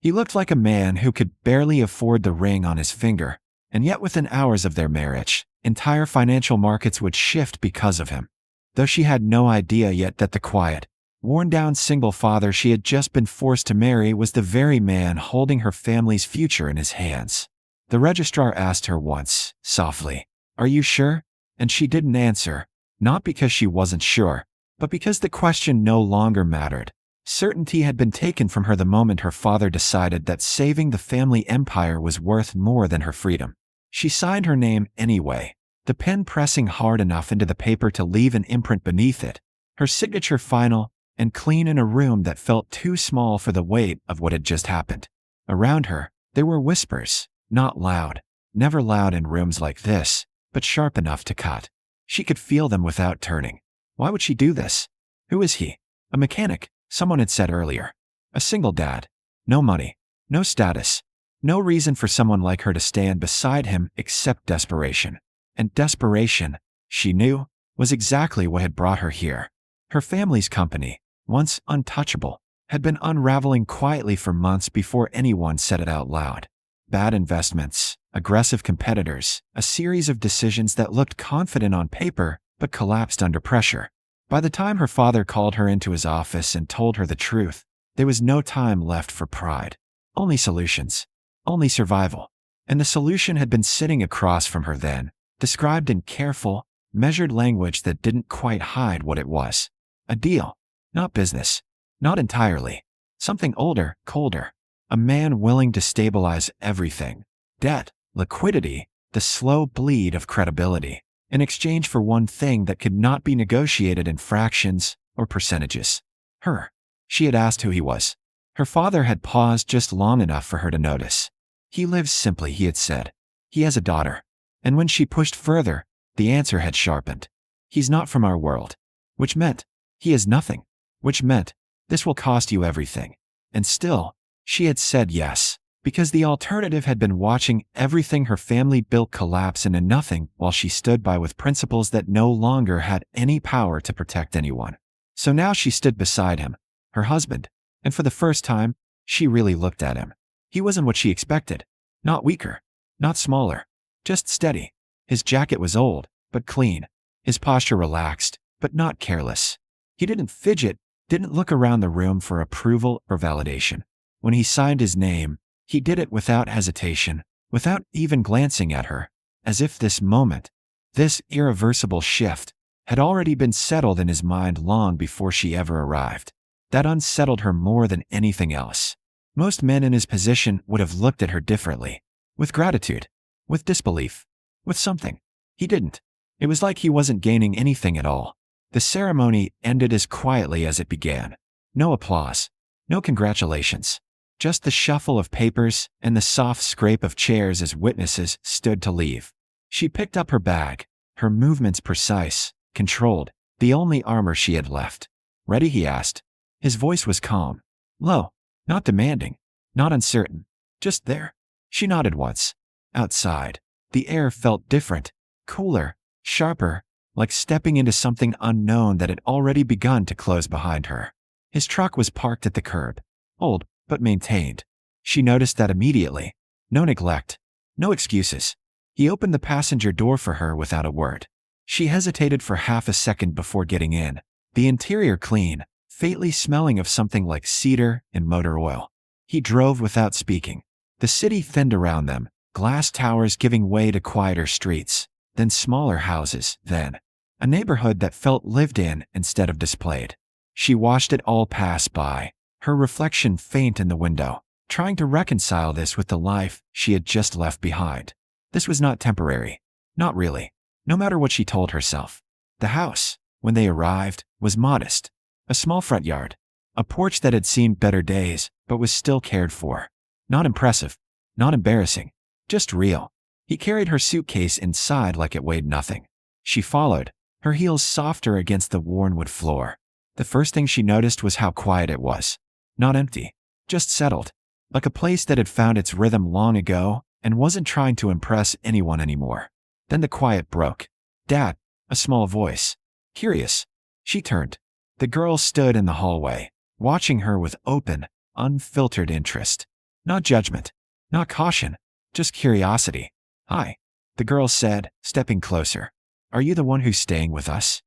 He looked like a man who could barely afford the ring on his finger, and yet within hours of their marriage, entire financial markets would shift because of him. Though she had no idea yet that the quiet, worn-down single father she had just been forced to marry was the very man holding her family's future in his hands. The registrar asked her once, softly, "Are you sure?" And she didn't answer, not because she wasn't sure, but because the question no longer mattered. Certainty had been taken from her the moment her father decided that saving the family empire was worth more than her freedom. She signed her name anyway, the pen pressing hard enough into the paper to leave an imprint beneath it, her signature final and clean in a room that felt too small for the weight of what had just happened. Around her, there were whispers, not loud, never loud in rooms like this, but sharp enough to cut. She could feel them without turning. Why would she do this? Who is he? A mechanic, someone had said earlier. A single dad. No money. No status. No reason for someone like her to stand beside him except desperation. And desperation, she knew, was exactly what had brought her here. Her family's company, once untouchable, had been unraveling quietly for months before anyone said it out loud. Bad investments, aggressive competitors, a series of decisions that looked confident on paper but collapsed under pressure. By the time her father called her into his office and told her the truth, there was no time left for pride. Only solutions. Only survival. And the solution had been sitting across from her then, described in careful, measured language that didn't quite hide what it was. A deal. Not business. Not entirely. Something older, colder. A man willing to stabilize everything. Debt, liquidity, the slow bleed of credibility, in exchange for one thing that could not be negotiated in fractions or percentages. Her. She had asked who he was. Her father had paused just long enough for her to notice. He lives simply, he had said. He has a daughter. And when she pushed further, the answer had sharpened. He's not from our world. Which meant, he is nothing. Which meant, this will cost you everything. And still, she had said yes, because the alternative had been watching everything her family built collapse into nothing while she stood by with principles that no longer had any power to protect anyone. So now she stood beside him, her husband, and for the first time, she really looked at him. He wasn't what she expected. Not weaker, not smaller, just steady. His jacket was old, but clean. His posture relaxed, but not careless. He didn't fidget, didn't look around the room for approval or validation. When he signed his name, he did it without hesitation, without even glancing at her, as if this moment, this irreversible shift, had already been settled in his mind long before she ever arrived. That unsettled her more than anything else. Most men in his position would have looked at her differently, with gratitude, with disbelief, with something. He didn't. It was like he wasn't gaining anything at all. The ceremony ended as quietly as it began. No applause, no congratulations. Just the shuffle of papers and the soft scrape of chairs as witnesses stood to leave. She picked up her bag, her movements precise, controlled, the only armor she had left. "Ready?" he asked. His voice was calm, low, not demanding, not uncertain, just there. She nodded once. Outside, the air felt different, cooler, sharper, like stepping into something unknown that had already begun to close behind her. His truck was parked at the curb, old, but maintained. She noticed that immediately. No neglect, no excuses. He opened the passenger door for her without a word. She hesitated for half a second before getting in, the interior clean, faintly smelling of something like cedar and motor oil. He drove without speaking. The city thinned around them, glass towers giving way to quieter streets, then smaller houses, then a neighborhood that felt lived in instead of displayed. She watched it all pass by, her reflection faint in the window, trying to reconcile this with the life she had just left behind. This was not temporary. Not really. No matter what she told herself. The house, when they arrived, was modest. A small front yard. A porch that had seen better days, but was still cared for. Not impressive. Not embarrassing. Just real. He carried her suitcase inside like it weighed nothing. She followed, her heels softer against the worn wood floor. The first thing she noticed was how quiet it was. Not empty. Just settled. Like a place that had found its rhythm long ago and wasn't trying to impress anyone anymore. Then the quiet broke. "Dad," a small voice. Curious. She turned. The girl stood in the hallway, watching her with open, unfiltered interest. Not judgment. Not caution. Just curiosity. "Hi," the girl said, stepping closer. "Are you the one who's staying with us?"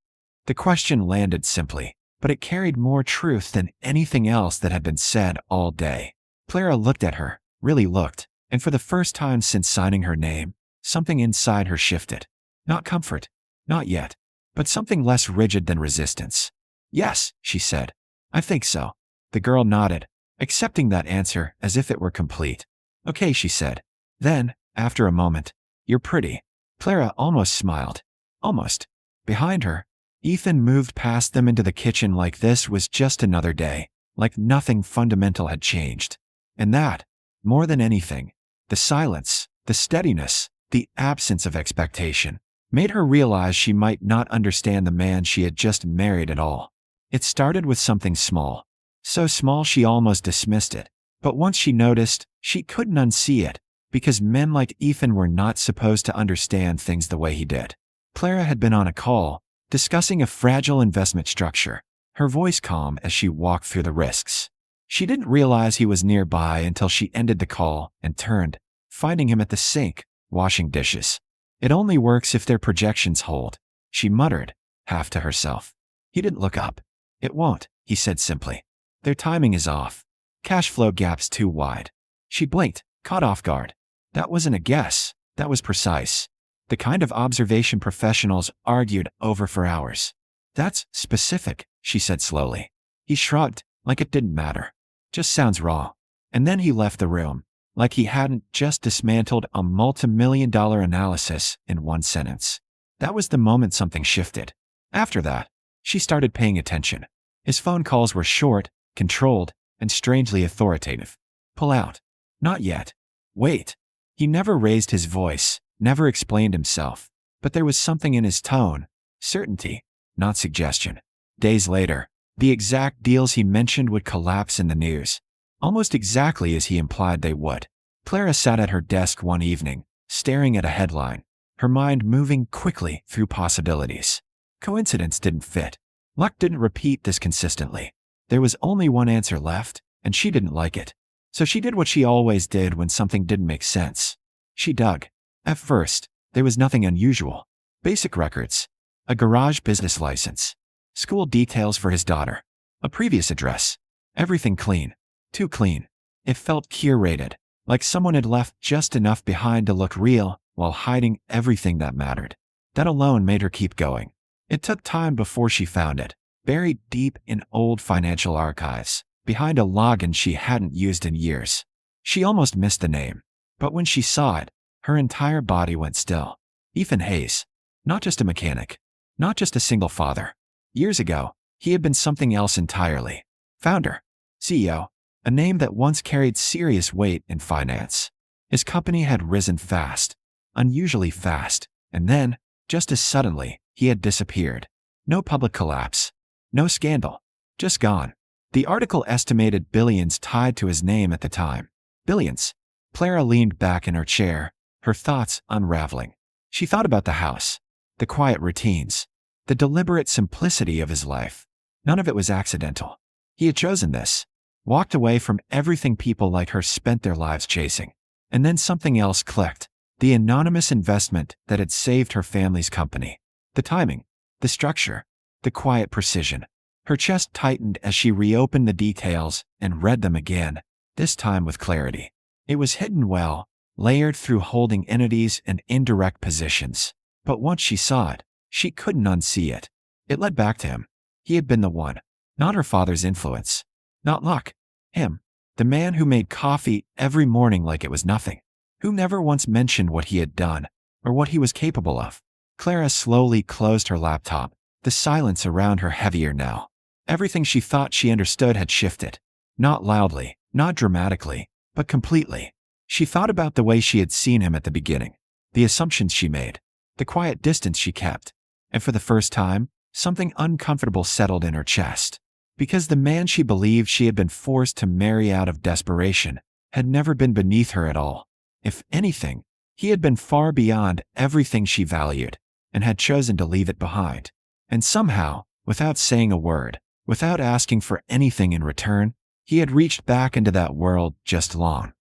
The question landed simply, but it carried more truth than anything else that had been said all day. Clara looked at her, really looked, and for the first time since signing her name, something inside her shifted. Not comfort. Not yet. But something less rigid than resistance. "Yes," she said. "I think so." The girl nodded, accepting that answer as if it were complete. "Okay," she said. Then, after a moment, "You're pretty." Clara almost smiled. Almost. Behind her, Ethan moved past them into the kitchen like this was just another day, like nothing fundamental had changed. And that, more than anything, the silence, the steadiness, the absence of expectation, made her realize she might not understand the man she had just married at all. It started with something small. So small she almost dismissed it. But once she noticed, she couldn't unsee it, because men like Ethan were not supposed to understand things the way he did. Clara had been on a call, discussing a fragile investment structure, her voice calm as she walked through the risks. She didn't realize he was nearby until she ended the call and turned, finding him at the sink, washing dishes. "It only works if their projections hold," she muttered, half to herself. He didn't look up. "It won't," he said simply. "Their timing is off. Cash flow gaps too wide." She blinked, caught off guard. That wasn't a guess. That was precise. The kind of observation professionals argued over for hours. "That's specific," she said slowly. He shrugged, like it didn't matter. "Just sounds raw." And then he left the room, like he hadn't just dismantled a multi-million-dollar analysis in one sentence. That was the moment something shifted. After that, she started paying attention. His phone calls were short, controlled, and strangely authoritative. "Pull out." "Not yet." "Wait." He never raised his voice, never explained himself, but there was something in his tone, certainty, not suggestion. Days later, the exact deals he mentioned would collapse in the news, almost exactly as he implied they would. Clara sat at her desk one evening, staring at a headline, her mind moving quickly through possibilities. Coincidence didn't fit. Luck didn't repeat this consistently. There was only one answer left, and she didn't like it. So she did what she always did when something didn't make sense. She dug. At first, there was nothing unusual. Basic records. A garage business license. School details for his daughter. A previous address. Everything clean. Too clean. It felt curated, like someone had left just enough behind to look real while hiding everything that mattered. That alone made her keep going. It took time before she found it, buried deep in old financial archives, behind a login she hadn't used in years. She almost missed the name, but when she saw it, her entire body went still. Ethan Hayes. Not just a mechanic. Not just a single father. Years ago, he had been something else entirely. Founder. CEO. A name that once carried serious weight in finance. His company had risen fast. Unusually fast. And then, just as suddenly, he had disappeared. No public collapse. No scandal. Just gone. The article estimated billions tied to his name at the time. Billions. Clara leaned back in her chair, her thoughts unraveling. She thought about the house, the quiet routines, the deliberate simplicity of his life. None of it was accidental. He had chosen this, walked away from everything people like her spent their lives chasing. And then something else clicked. The anonymous investment that had saved her family's company. The timing, the structure, the quiet precision. Her chest tightened as she reopened the details and read them again, this time with clarity. It was hidden well, layered through holding entities and indirect positions. But once she saw it, she couldn't unsee it. It led back to him. He had been the one, not her father's influence. Not luck. Him. The man who made coffee every morning like it was nothing. Who never once mentioned what he had done, or what he was capable of. Clara slowly closed her laptop, the silence around her heavier now. Everything she thought she understood had shifted. Not loudly, not dramatically, but completely. She thought about the way she had seen him at the beginning, the assumptions she made, the quiet distance she kept, and for the first time, something uncomfortable settled in her chest. Because the man she believed she had been forced to marry out of desperation had never been beneath her at all. If anything, he had been far beyond everything she valued, and had chosen to leave it behind. And somehow, without saying a word, without asking for anything in return, he had reached back into that world just long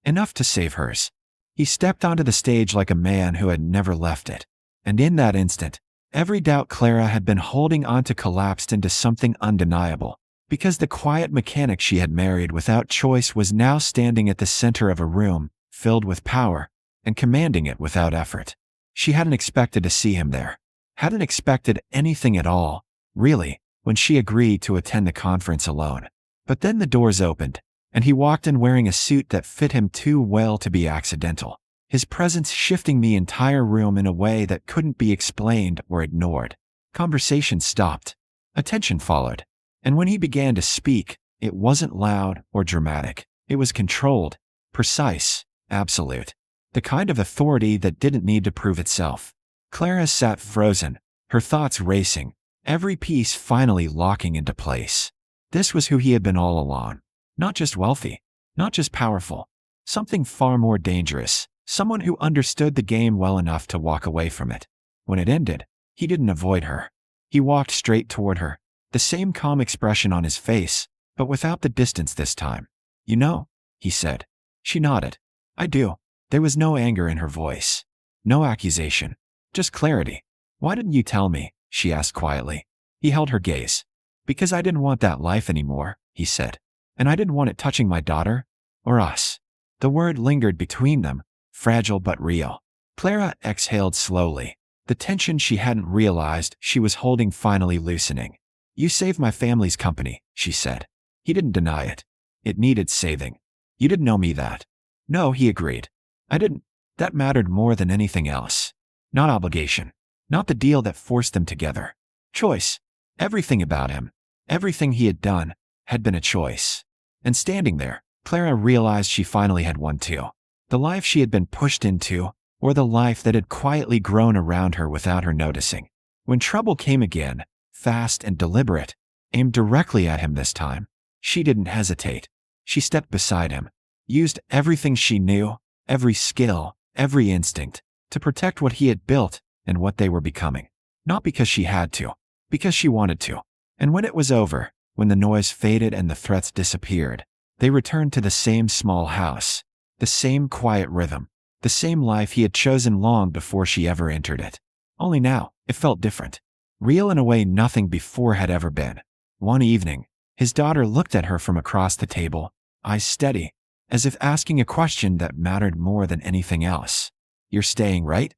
enough to save hers. He stepped onto the stage like a man who had never left it. And in that instant, every doubt Clara had been holding onto collapsed into something undeniable, because the quiet mechanic she had married without choice was now standing at the center of a room filled with power and commanding it without effort. She hadn't expected to see him there, hadn't expected anything at all, really, when she agreed to attend the conference alone. But then the doors opened, and he walked in wearing a suit that fit him too well to be accidental, his presence shifting the entire room in a way that couldn't be explained or ignored. Conversation stopped. Attention followed. And when he began to speak, it wasn't loud or dramatic. It was controlled, precise, absolute. The kind of authority that didn't need to prove itself. Clara sat frozen, her thoughts racing, every piece finally locking into place. This was who he had been all along. Not just wealthy, not just powerful, something far more dangerous, someone who understood the game well enough to walk away from it. When it ended, he didn't avoid her. He walked straight toward her, the same calm expression on his face, but without the distance this time. "You know," he said. She nodded. "I do." There was no anger in her voice. No accusation. Just clarity. "Why didn't you tell me?" she asked quietly. He held her gaze. "Because I didn't want that life anymore," he said. "And I didn't want it touching my daughter. Or us." The word lingered between them, fragile but real. Clara exhaled slowly, the tension she hadn't realized she was holding finally loosening. "You saved my family's company," she said. He didn't deny it. It needed saving. "You didn't know me that." "No," he agreed. "I didn't." That mattered more than anything else. Not obligation. Not the deal that forced them together. Choice. Everything about him, everything he had done, had been a choice. And standing there, Clara realized she finally had one too. The life she had been pushed into, or the life that had quietly grown around her without her noticing. When trouble came again, fast and deliberate, aimed directly at him this time, she didn't hesitate. She stepped beside him, used everything she knew, every skill, every instinct, to protect what he had built and what they were becoming. Not because she had to, because she wanted to. And when it was over, when the noise faded and the threats disappeared, they returned to the same small house, the same quiet rhythm, the same life he had chosen long before she ever entered it. Only now, it felt different. Real in a way nothing before had ever been. One evening, his daughter looked at her from across the table, eyes steady, as if asking a question that mattered more than anything else. "You're staying, right?"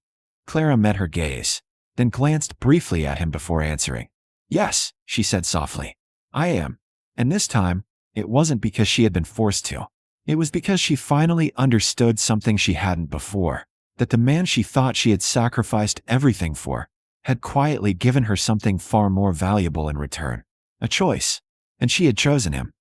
Clara met her gaze, then glanced briefly at him before answering. "Yes," she said softly. "I am." And this time, it wasn't because she had been forced to. It was because she finally understood something she hadn't before, that the man she thought she had sacrificed everything for had quietly given her something far more valuable in return. A choice. And she had chosen him.